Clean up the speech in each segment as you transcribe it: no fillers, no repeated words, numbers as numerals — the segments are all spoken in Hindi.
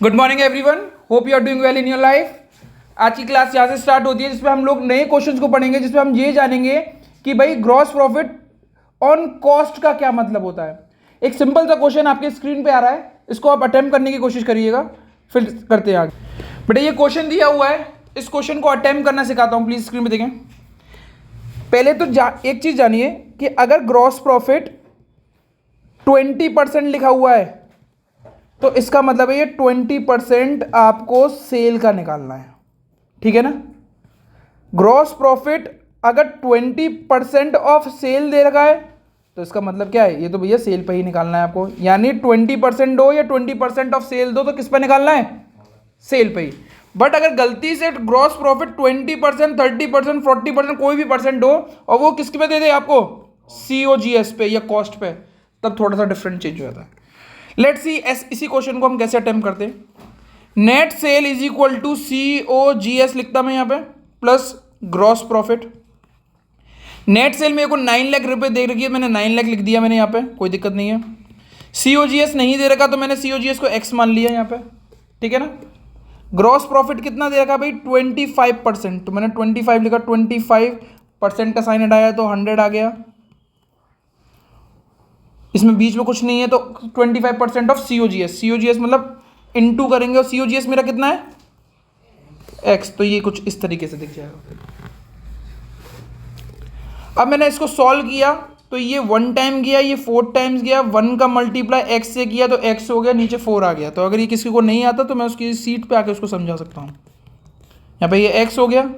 Good morning everyone, hope you are doing well in your life. आज की क्लास यहाँ से स्टार्ट होती है जिसमें हम लोग नए क्वेश्चंस को पढ़ेंगे, जिसमें हम ये जानेंगे कि भाई ग्रॉस प्रॉफिट ऑन कॉस्ट का क्या मतलब होता है। एक सिंपल सा क्वेश्चन आपके स्क्रीन पे आ रहा है, इसको आप अटेम्प्ट करने की कोशिश करिएगा, फिर करते हैं आगे। बेटा ये क्वेश्चन दिया हुआ है, इस क्वेश्चन को अटेम्प्ट करना सिखाता हूँ, प्लीज स्क्रीन पे देखें। पहले तो एक चीज जानिए कि अगर ग्रॉस प्रॉफिट 20% लिखा हुआ है तो इसका मतलब है ये 20% आपको सेल का निकालना है, ठीक है ना। ग्रॉस प्रॉफिट अगर 20% ऑफ सेल दे रखा है तो इसका मतलब क्या है, ये तो भैया सेल पे ही निकालना है आपको। यानी 20% दो या 20% ऑफ सेल दो तो किस पे निकालना है, सेल पे ही। बट अगर गलती से ग्रॉस प्रॉफिट 20%, 30%, 40% कोई भी परसेंट हो और वो किसके पे दे दे आपको, COGS पे या कॉस्ट पे, तब थोड़ा सा डिफरेंट चेंज हो जाता है। लेट्स सी इसी क्वेश्चन को हम कैसे अटेम्प्ट करते हैं। Net sale is equal to COGS लिखता मैं यहाँ पे plus gross profit. Net sale मेरे को 9 लाख रुपए दे रखी है, मैंने 9 लाख लिख दिया मैंने यहाँ पे, कोई दिक्कत नहीं है। COGS नहीं दे रखा तो मैंने COGS को X मान लिया यहाँ पे, ठीक है ना। ग्रॉस प्रॉफिट कितना दे रखा भाई, 25%, तो मैंने 25 लिखा, 25% का साइन हटाया तो 100 आ गया, इसमें बीच में कुछ नहीं है तो 25% ऑफ COGS मतलब इनटू करेंगे और COGS मेरा कितना है, X, तो ये कुछ इस तरीके से दिख जाएगा। अब मैंने इसको सॉल्व किया तो ये 1 टाइम गया, ये 4 टाइम्स गया, 1 का मल्टीप्लाई X से किया तो X हो गया, नीचे 4 आ गया। तो अगर ये किसी को नहीं आता तो मैं उसकी सीट पे आके उसको समझा सकता हूँ। यहाँ पे ये X हो गया,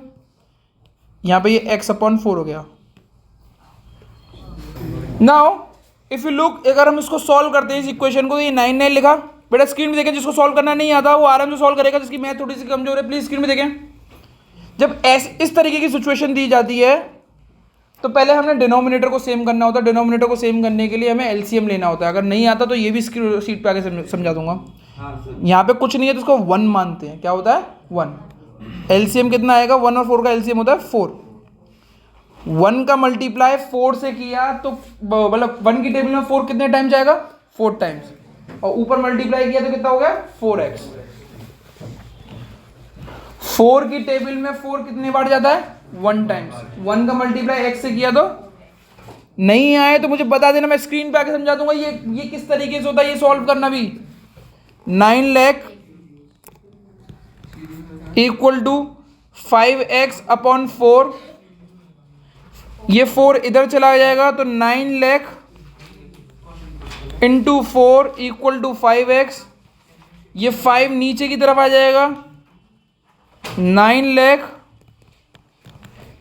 यहाँ पे ये X/4 हो गया। नाउ इफ यू लुक, अगर हम इसको सॉल्व करते हैं इस इक्वेशन को, तो ये 9 लिखा। बेटा स्क्रीन में देखें, जिसको सॉल्व करना नहीं आता वो आराम से सॉल्व करेगा, जिसकी मैथ थोड़ी सी कमजोर है प्लीज स्क्रीन में देखें। जब इस तरीके की सिचुएशन दी जाती है तो पहले हमने डिनोमिनेटर को सेम करना होता है। डिनोमिनेटर को सेम करने के लिए हमें LCM लेना होता है। अगर नहीं आता तो ये भी सीट पे आके समझा दूंगा। यहाँ पे कुछ नहीं है तो इसको 1 मानते हैं, क्या होता है 1। LCM कितना आएगा, 1 और 4 का LCM होता है 4। 1 का मल्टीप्लाई 4 से किया तो मतलब 1 की टेबल में 4 कितने टाइम जाएगा, 4 टाइम्स, और ऊपर मल्टीप्लाई किया तो कितना हो गया 4x। 4 की टेबल में 4 कितने बार जाता है, 1 टाइम्स। 1 का मल्टीप्लाई x से किया तो नहीं आए तो मुझे बता देना, मैं स्क्रीन पे आके समझा दूंगा ये किस तरीके से होता है, ये सॉल्व करना भी। 9 लाख इक्वल टू 5x/4, ये 4 इधर चला जाएगा तो 9 lakh into 4 equal to 5x, ये 5 नीचे की तरफ आ जाएगा, 9 lakh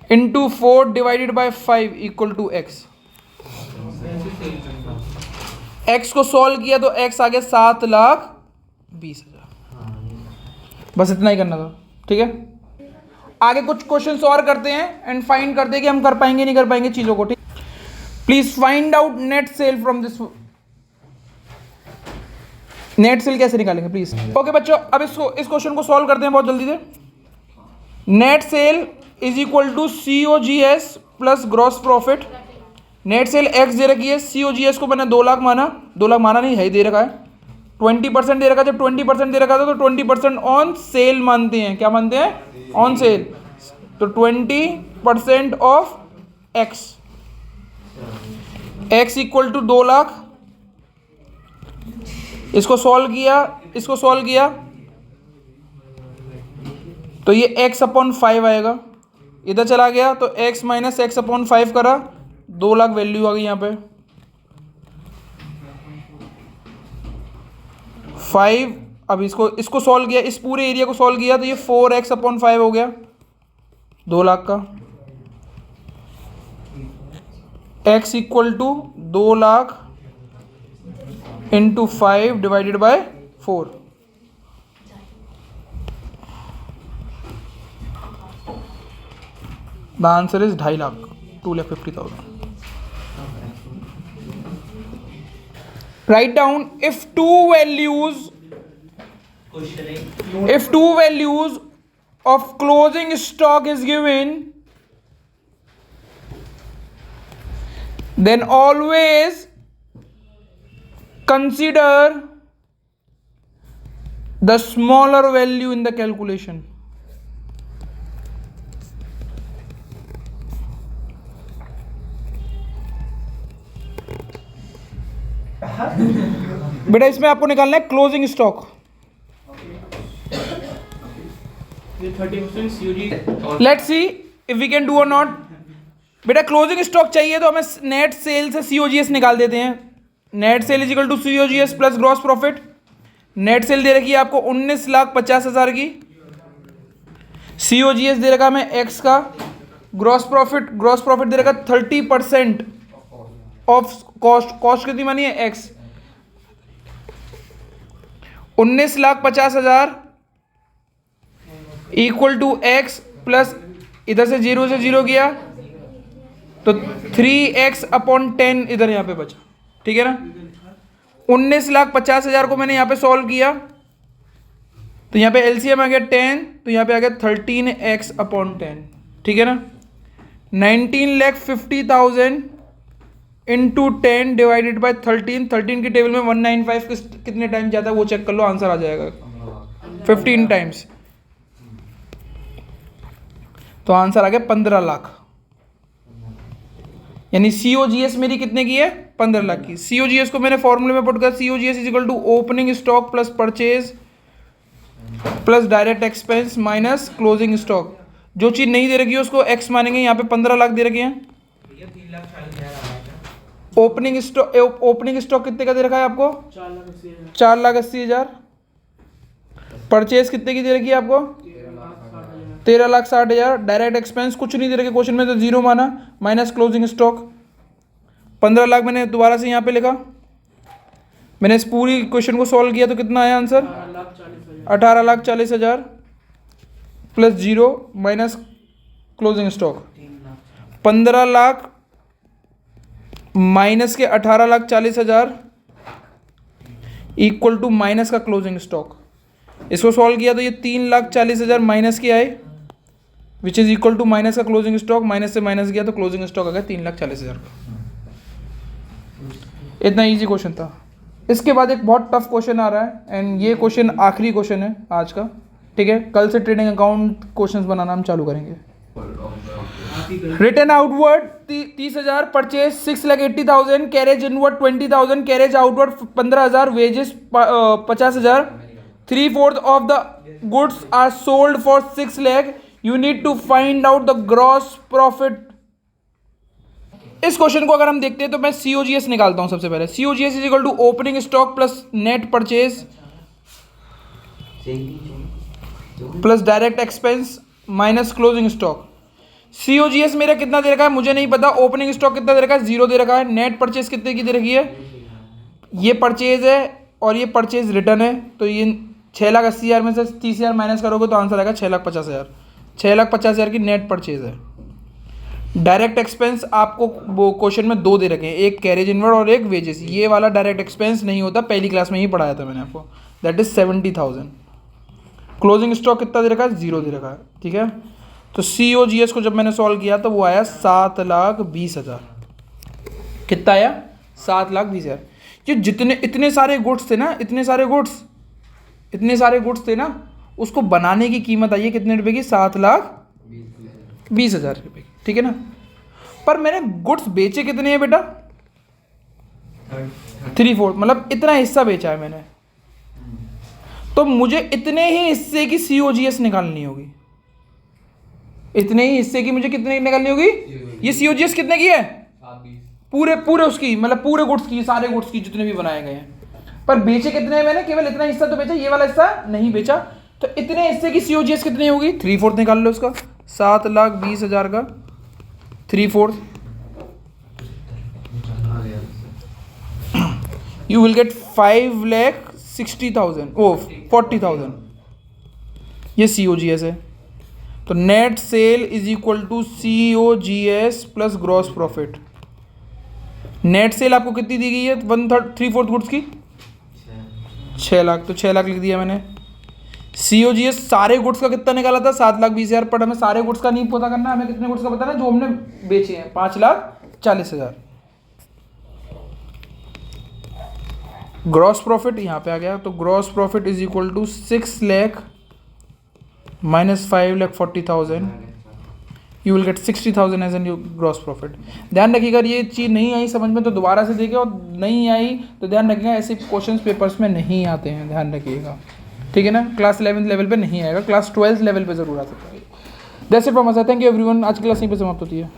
into 4 divided by 5 equal to x। x को सॉल्व किया तो x आ गया 7,20,000। बस इतना ही करना था, ठीक है। आगे कुछ क्वेश्चंस और करते हैं एंड फाइंड करते हैं कि हम कर पाएंगे नहीं कर पाएंगे चीजों को, ठीक। Please find out net cell from this. Net cell कैसे निकालेंगे प्लीज। ओके बच्चों, अब इस क्वेश्चन को सॉल्व करते हैं बहुत जल्दी से। Net sale is equal to COGS plus gross profit. Net sale X दे रखी है, COGS को मैंने 2 लाख माना, 2 लाख माना नहीं है, दे रखा है। 20% दे रखा है, जब 20% दे रखा था तो 20% ऑन सेल मानते हैं, क्या मानते हैं, ऑन सेल। तो 20% off X equal to 2 lakh. इसको सॉल्व किया तो ये X/5 आएगा, इधर चला गया तो X माइनस X/5 करा, 2 लाख वैल्यू आ गई यहाँ पे। 5, अब इसको सॉल्व किया, इस पूरे एरिया को सॉल्व किया तो ये 4x/5 हो गया, 2 लाख का। X equal to 2 lakh into 5 divided by 4। The answer is 2.5 lakh, 2,50,000। Write down if two values of closing stock is given, then always consider the smaller value in the calculation. बेटा इसमें आपको निकालना है closing stock. 30% let's see if we can do or not. बेटा क्लोजिंग स्टॉक चाहिए तो हमें नेट सेल से सीओजीएस निकाल देते हैं। Net sale is equal to COGS plus gross profit. Net sale दे रखी है आपको 19,50,000 की, सीओजीएस दे रखा हमें एक्स का, ग्रॉस प्रॉफिट दे रखा 30% ऑफ कॉस्ट। कॉस्ट कितनी मानी है x, 19,50,000 equal to x plus इधर से जीरो गया तो 3x अपॉन 10 इधर यहाँ पे बचा। ठीक है ना, 19,50,000 को मैंने यहाँ पे सॉल्व किया तो यहाँ पे एलसीएम आ गया 10, तो यहाँ पे आ गया 13x अपॉन 10। ठीक है ना, 19,50,000 इंटू 10 डिवाइडेड बाई 13 की टेबल में 195 कितने टाइम जाता है वो चेक कर लो, आंसर आ जाएगा 15 टाइम्स। तो आंसर आ गया 15 लाख। यानी सीओजीएस मेरी कितने की है, 15 लाख की। सीओजीएस को मैंने फॉर्मूले में पुट कर, COGS is equal to opening stock plus purchase plus direct expense minus closing stock. जो चीज नहीं दे रखी है उसको एक्स मानेंगे। यहाँ पे 15 लाख दे रखे हैं। ओपनिंग स्टॉक कितने का दे रखा है आपको, 4,80,000। परचेज कितने की दे रखी है आपको, 13,60,000। डायरेक्ट एक्सपेंस कुछ नहीं दे रखे क्वेश्चन में तो जीरो माना, माइनस क्लोजिंग स्टॉक 15 लाख। मैंने दोबारा से यहाँ पे लिखा, मैंने इस पूरी क्वेश्चन को सॉल्व किया तो कितना आया answer, 18,40,000 plus zero minus closing stock. 15 लाख माइनस के 18,40,000 इक्वल टू माइनस का क्लोजिंग स्टॉक। इसको सॉल्व किया तो ये 3,40,000 माइनस के आए which is equal to minus का क्लोजिंग स्टॉक। माइनस से माइनस गया तो क्लोजिंग स्टॉक आ गया 3,40,000 का। इतना इजी क्वेश्चन था। इसके बाद एक बहुत टफ क्वेश्चन आ रहा है एंड ये क्वेश्चन आखिरी क्वेश्चन है आज का। ठीक है, कल से ट्रेडिंग अकाउंट क्वेश्चंस बनाना हम चालू करेंगे। Return outward 30,000, purchase 6,80,000, carriage inward 20,000, carriage outward 15,000, wages 50,000। 3/4 of the goods are sold for 6 lakh. You need to find out the gross profit. इस क्वेश्चन को अगर हम देखते हैं तो मैं सीओजीएस निकालता हूं सबसे पहले। COGS is equal to opening stock plus net purchase plus direct expense minus closing stock. COGS मेरा कितना दे रखा है मुझे नहीं पता। ओपनिंग स्टॉक कितना दे रखा है, 0 दे रखा है। नेट परचेज कितने की दे रखी है, ये परचेज है और ये परचेज रिटर्न है। तो ये 6,80,000 में से 30,000 माइनस करोगे तो आंसर आएगा 6,50,000। 6,50,000 की नेट परचेज है। डायरेक्ट एक्सपेंस आपको वो क्वेश्चन में 2 दे रखे हैं, एक कैरेज इनवर्ड और एक वेजेस। ये वाला डायरेक्ट एक्सपेंस नहीं होता, पहली क्लास में ही पढ़ाया था मैंने आपको, दैट इज 70,000। क्लोजिंग स्टॉक कितना दे रखा है, 0 दे रखा है। ठीक है, तो सीओजीएस को जब मैंने सॉल्व किया तो वो आया 7,20,000। कितना आया, 7,20,000। ये जितने इतने सारे गुड्स थे ना, इतने सारे गुड्स थे ना, उसको बनाने की कीमत आई है कितने रुपए की, 7,20,000 रुपए की। ठीक है ना, पर मैंने गुड्स बेचे कितने हैं बेटा, 3/4, मतलब इतना हिस्सा बेचा है मैंने। तो मुझे इतने ही हिस्से की सीओजीएस निकालनी होगी। इतने ही हिस्से की मुझे कितने निकालनी होगी, ये सीओजीएस कितने की है, पूरे उसकी, मतलब पूरे गुड्स की, सारे गुड्स की जितने भी बनाए गए हैं। पर बेचे कितने हैं मैंने, केवल इतना हिस्सा तो बेचा, ये वाला हिस्सा नहीं बेचा। तो इतने हिस्से की सीओजीएस कितनी होगी, 3/4 निकाल लो उसका। 7,20,000 का 3/4 यू विल गेट 5,60,000 40,000। ये सीओजीएस है। तो net sale is equal to COGS plus gross profit. Net sale आपको कितनी दी गई है, 3/4 गुड्स की 6 लाख, तो 6 लाख लिख दिया मैंने। सीओजीएस सारे गुड्स का कितना निकाला था, 7,20,000। पर हमें सारे गुड्स का नहीं पता करना, हमें कितने गुड्स का पता ना जो हमने बेचे हैं, 5,40,000। ग्रॉस प्रॉफिट यहाँ पे आ गया, तो gross profit is equal to 6 lakh minus 5,40,000, you will get 60,000 as an you gross profit. ध्यान रखिएगा ये चीज़ नहीं आई समझ में तो दोबारा से देखिए, और नहीं आई तो ध्यान रखिएगा ऐसे क्वेश्चंस पेपर्स में नहीं आते हैं, ध्यान रखिएगा, ठीक है ना। क्लास 11th लेवल पे नहीं आएगा, क्लास 12th लेवल पे जरूर आ सकता है। That's it from us, thank you everyone. आज की क्लास यहीं पे समाप्त होती है।